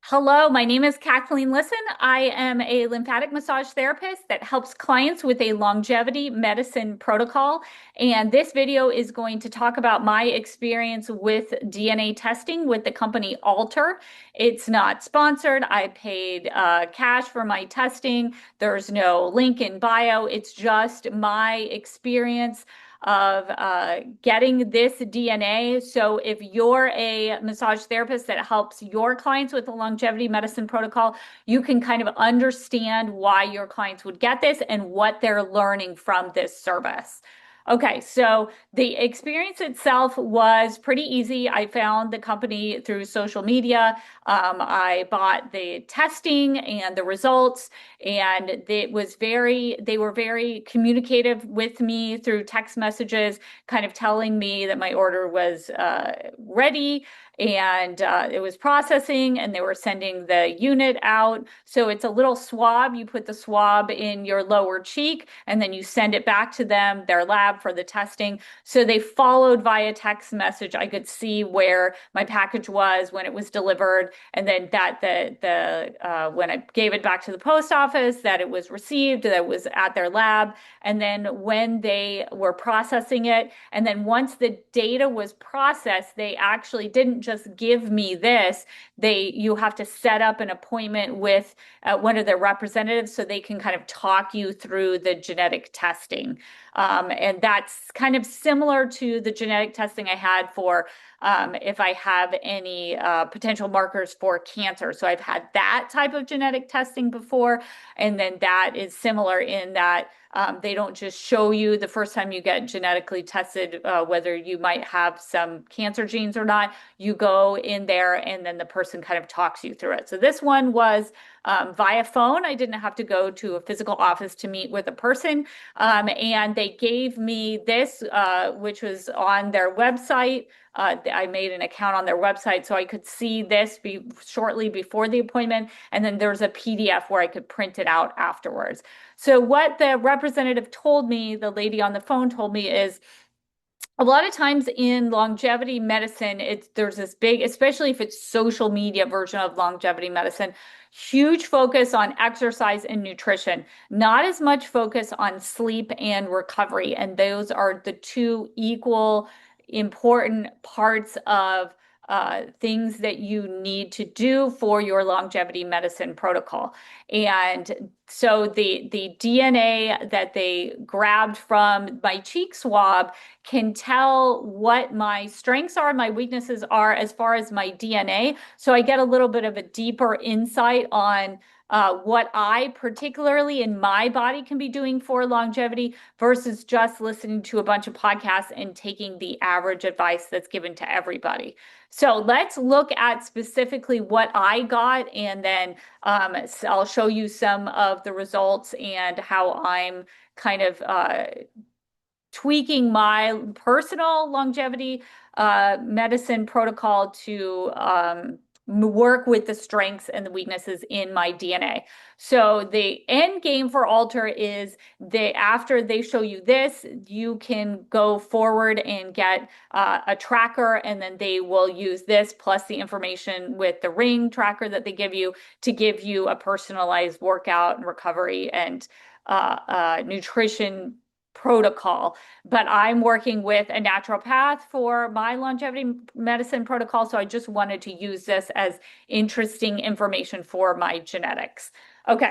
Hello, my name is Kathleen Lisson. I am a lymphatic massage therapist that helps clients with a longevity medicine protocol. And this video is going to talk about my experience with DNA testing with the company Alter. It's not sponsored. I paid cash for my testing. There's no link in bio. It's just my experience of getting this DNA. So if you're a massage therapist that helps your clients with the longevity medicine protocol, you can kind of understand why your clients would get this and what they're learning from this service. Okay, so the experience itself was pretty easy. I found the company through social media. I bought the testing and the results, and they were very communicative with me through text messages, kind of telling me that my order was ready and it was processing and they were sending the unit out. So it's a little swab. You put the swab in your lower cheek and then you send it back to them, their lab for the testing. So they followed via text message. I could see where my package was when it was delivered, and then that the when I gave it back to the post office, that it was received, that it was at their lab, and then when they were processing it, and then once the data was processed, they actually didn't just give me this. You have to set up an appointment with one of their representatives so they can kind of talk you through the genetic testing. And that's kind of similar to the genetic testing I had for if I have any potential markers for cancer. So I've had that type of genetic testing before. And then that is similar in that they don't just show you the first time you get genetically tested whether you might have some cancer genes or not. You go in there and then the person kind of talks you through it. So this one was via phone. I didn't have to go to a physical office to meet with a person. And they gave me this, which was on their website. I made an account on their website so I could see this shortly before the appointment. And then there's a PDF where I could print it out afterwards. So what the representative told me, the lady on the phone told me, is a lot of times in longevity medicine, there's this big, especially if it's social media version of longevity medicine, huge focus on exercise and nutrition, not as much focus on sleep and recovery. And those are the two equal important parts of things that you need to do for your longevity medicine protocol. And so the DNA that they grabbed from my cheek swab can tell what my strengths are, my weaknesses are as far as my DNA. So I get a little bit of a deeper insight on what I particularly in my body can be doing for longevity versus just listening to a bunch of podcasts and taking the average advice that's given to everybody. So let's look at specifically what I got, and then I'll show you some of the results and how I'm kind of tweaking my personal longevity medicine protocol to work with the strengths and the weaknesses in my DNA. So the end game for Alter is after they show you this, you can go forward and get a tracker, and then they will use this plus the information with the ring tracker that they give you to give you a personalized workout and recovery and nutrition protocol. But I'm working with a naturopath for my longevity medicine protocol, so I just wanted to use this as interesting information for my genetics. Okay.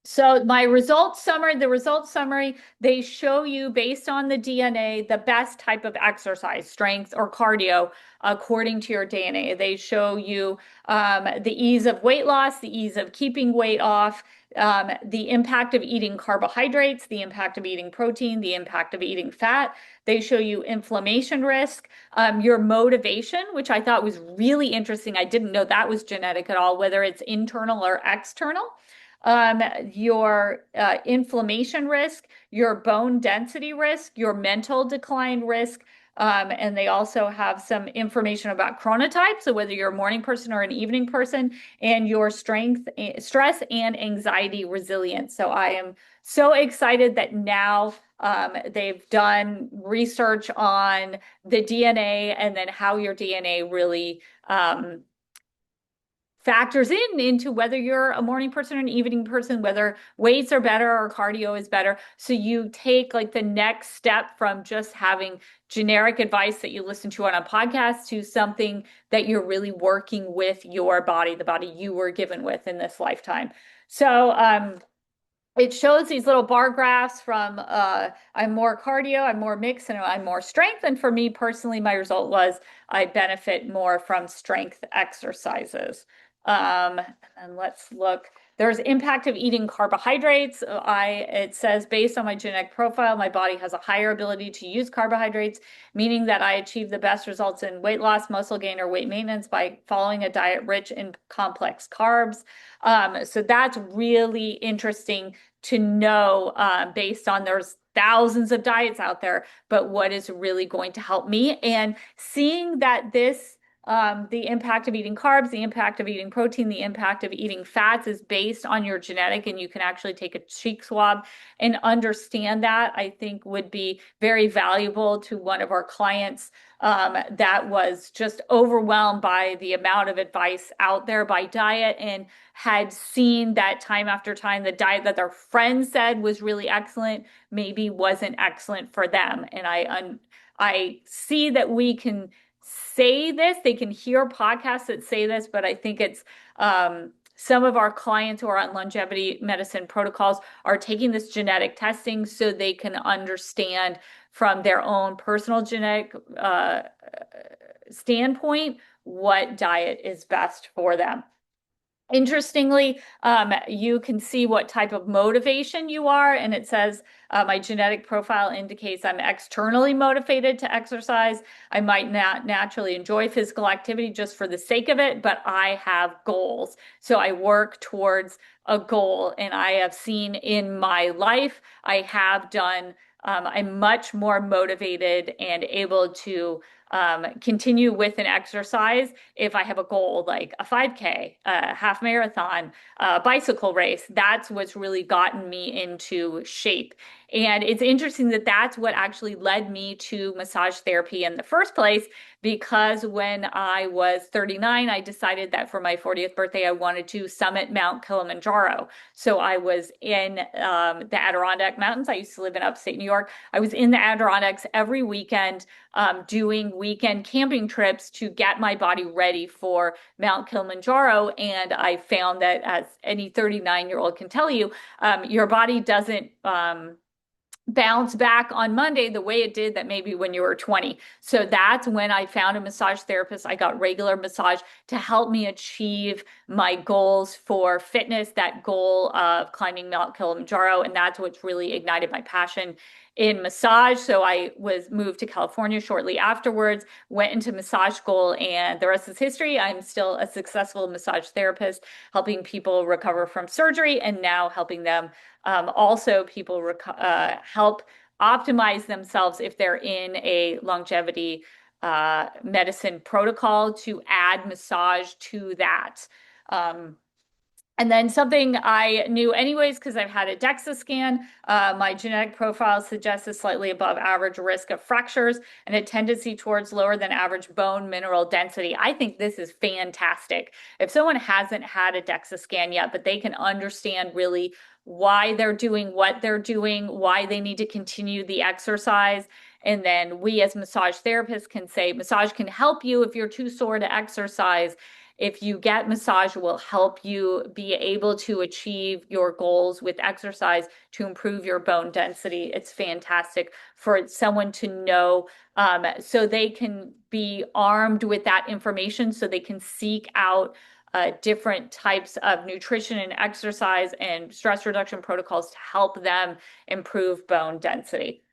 So my the results summary, they show you based on the DNA, the best type of exercise, strength or cardio, according to your DNA. They show you the ease of weight loss, the ease of keeping weight off, the impact of eating carbohydrates, the impact of eating protein, the impact of eating fat. They show you inflammation risk, your motivation, which I thought was really interesting. I didn't know that was genetic at all, whether it's internal or external. Your inflammation risk, your bone density risk, your mental decline risk. And they also have some information about chronotype, so whether you're a morning person or an evening person, and your strength, stress, and anxiety resilience. So I am so excited that now they've done research on the DNA and then how your DNA really factors into whether you're a morning person or an evening person, whether weights are better or cardio is better. So you take like the next step from just having generic advice that you listen to on a podcast to something that you're really working with your body, the body you were given with in this lifetime. So it shows these little bar graphs from I'm more cardio, I'm more mixed, and I'm more strength. And for me personally, my result was I benefit more from strength exercises. And let's look. There's impact of eating carbohydrates. It says based on my genetic profile, my body has a higher ability to use carbohydrates, meaning that I achieve the best results in weight loss, muscle gain, or weight maintenance by following a diet rich in complex carbs. So that's really interesting to know based on there's thousands of diets out there, but what is really going to help me and seeing that this the impact of eating carbs, the impact of eating protein, the impact of eating fats is based on your genetic, and you can actually take a cheek swab and understand that, I think would be very valuable to one of our clients that was just overwhelmed by the amount of advice out there by diet and had seen that time after time, the diet that their friends said was really excellent, maybe wasn't excellent for them. And I see that we can say this, they can hear podcasts that say this, but I think it's some of our clients who are on longevity medicine protocols are taking this genetic testing so they can understand from their own personal genetic standpoint what diet is best for them. Interestingly, you can see what type of motivation you are, and it says my genetic profile indicates I'm externally motivated to exercise. I might not naturally enjoy physical activity just for the sake of it, but I have goals. So I work towards a goal, and I have seen in my life, I have done, I'm much more motivated and able to continue with an exercise if I have a goal like a 5K, a half marathon, a bicycle race. That's what's really gotten me into shape. And it's interesting that that's what actually led me to massage therapy in the first place, because when I was 39, I decided that for my 40th birthday, I wanted to summit Mount Kilimanjaro. So I was in the Adirondack Mountains. I used to live in upstate New York. I was in the Adirondacks every weekend doing weekend camping trips to get my body ready for Mount Kilimanjaro. And I found that, as any 39-year-old can tell you, your body doesn't bounce back on Monday the way it did that maybe when you were 20. So that's when I found a massage therapist. I got regular massage to help me achieve my goals for fitness, that goal of climbing Mount Kilimanjaro. And that's what's really ignited my passion in massage. So I was moved to California shortly afterwards, went into massage school, and the rest is history. I'm still a successful massage therapist, helping people recover from surgery, and now helping them also people help optimize themselves if they're in a longevity medicine protocol to add massage to that. And then something I knew anyways, because I've had a DEXA scan, my genetic profile suggests a slightly above average risk of fractures and a tendency towards lower than average bone mineral density. I think this is fantastic. If someone hasn't had a DEXA scan yet, but they can understand really why they're doing what they're doing, why they need to continue the exercise. And then we as massage therapists can say, massage can help you if you're too sore to exercise. If you get massage, it will help you be able to achieve your goals with exercise to improve your bone density. It's fantastic for someone to know so they can be armed with that information so they can seek out different types of nutrition and exercise and stress reduction protocols to help them improve bone density.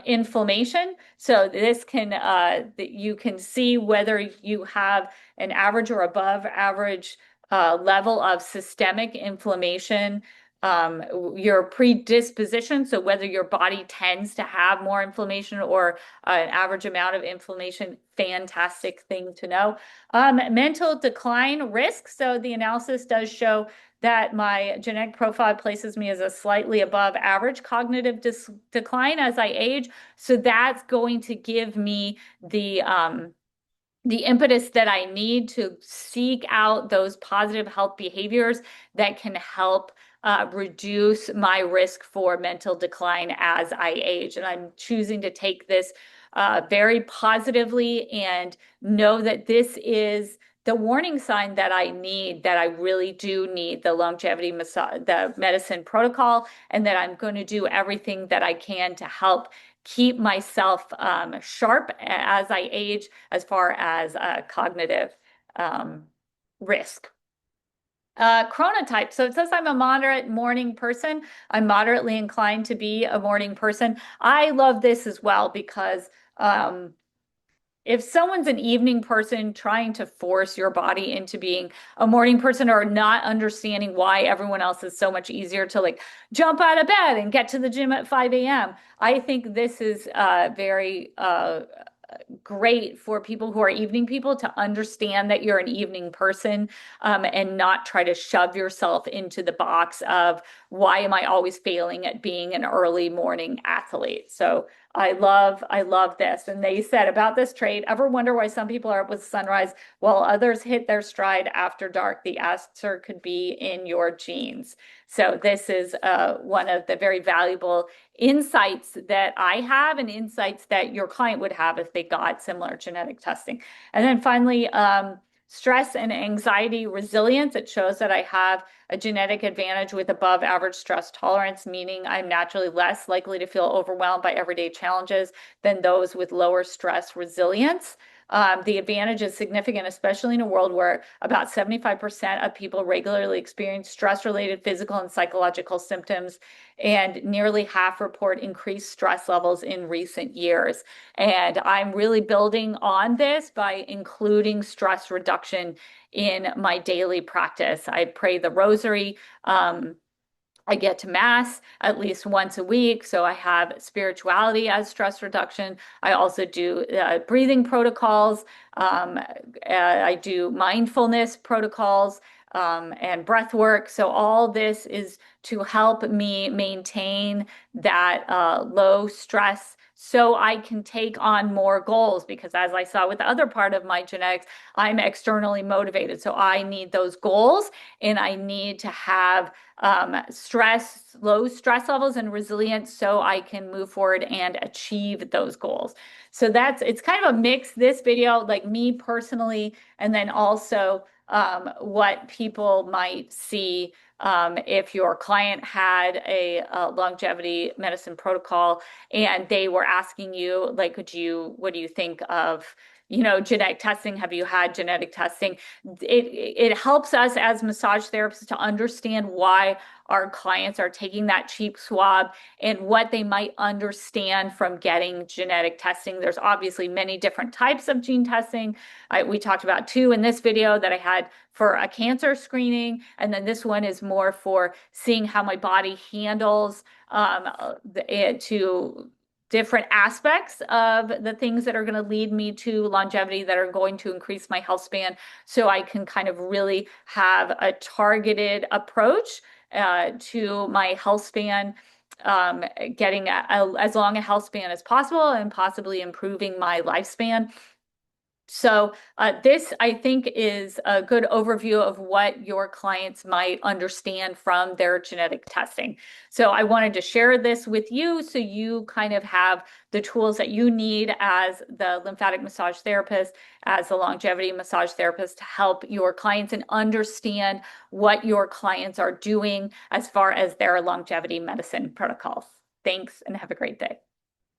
Inflammation. So this can, you can see whether you have an average or above average level of systemic inflammation, your predisposition, so whether your body tends to have more inflammation or an average amount of inflammation, fantastic thing to know. Mental decline risk. So the analysis does show that my genetic profile places me as a slightly above average cognitive decline as I age. So that's going to give me the impetus that I need to seek out those positive health behaviors that can help reduce my risk for mental decline as I age. And I'm choosing to take this very positively and know that this is the warning sign that I need, that I really do need the longevity massage, the medicine protocol, and that I'm going to do everything that I can to help keep myself sharp as I age, as far as cognitive risk. Chronotype. So it says I'm a moderate morning person. I'm moderately inclined to be a morning person. I love this as well because if someone's an evening person trying to force your body into being a morning person, or not understanding why everyone else is so much easier to like jump out of bed and get to the gym at 5 a.m., I think this is very great for people who are evening people to understand that you're an evening person, and not try to shove yourself into the box of why am I always failing at being an early morning athlete. So I love this. And they said about this trait, ever wonder why some people are up with sunrise while others hit their stride after dark? The answer could be in your genes. So this is one of the very valuable insights that I have, and insights that your client would have if they got similar genetic testing. And then finally, stress and anxiety resilience. It shows that I have a genetic advantage with above average stress tolerance, meaning I'm naturally less likely to feel overwhelmed by everyday challenges than those with lower stress resilience. The advantage is significant, especially in a world where about 75% of people regularly experience stress-related physical and psychological symptoms, and nearly half report increased stress levels in recent years. And I'm really building on this by including stress reduction in my daily practice. I pray the rosary. I get to mass at least once a week, so I have spirituality as stress reduction. I also do breathing protocols. I do mindfulness protocols, and breath work. So all this is to help me maintain that low stress, so I can take on more goals, because as I saw with the other part of my genetics, I'm externally motivated. So I need those goals, and I need to have low stress levels and resilience, so I can move forward and achieve those goals. So it's kind of a mix, this video, like me personally, and then also what people might see if your client had a longevity medicine protocol and they were asking you, like, what do you think of, genetic testing? Have you had genetic testing? It helps us as massage therapists to understand why our clients are taking that cheap swab, and what they might understand from getting genetic testing. There's obviously many different types of gene testing. We talked about two in this video that I had for a cancer screening, and then this one is more for seeing how my body handles to different aspects of the things that are going to lead me to longevity, that are going to increase my health span, so I can kind of really have a targeted approach to my health span, getting as long a health span as possible, and possibly improving my lifespan. So this, I think, is a good overview of what your clients might understand from their genetic testing. So I wanted to share this with you, so you kind of have the tools that you need as the lymphatic massage therapist, as the longevity massage therapist, to help your clients and understand what your clients are doing as far as their longevity medicine protocols. Thanks, and have a great day.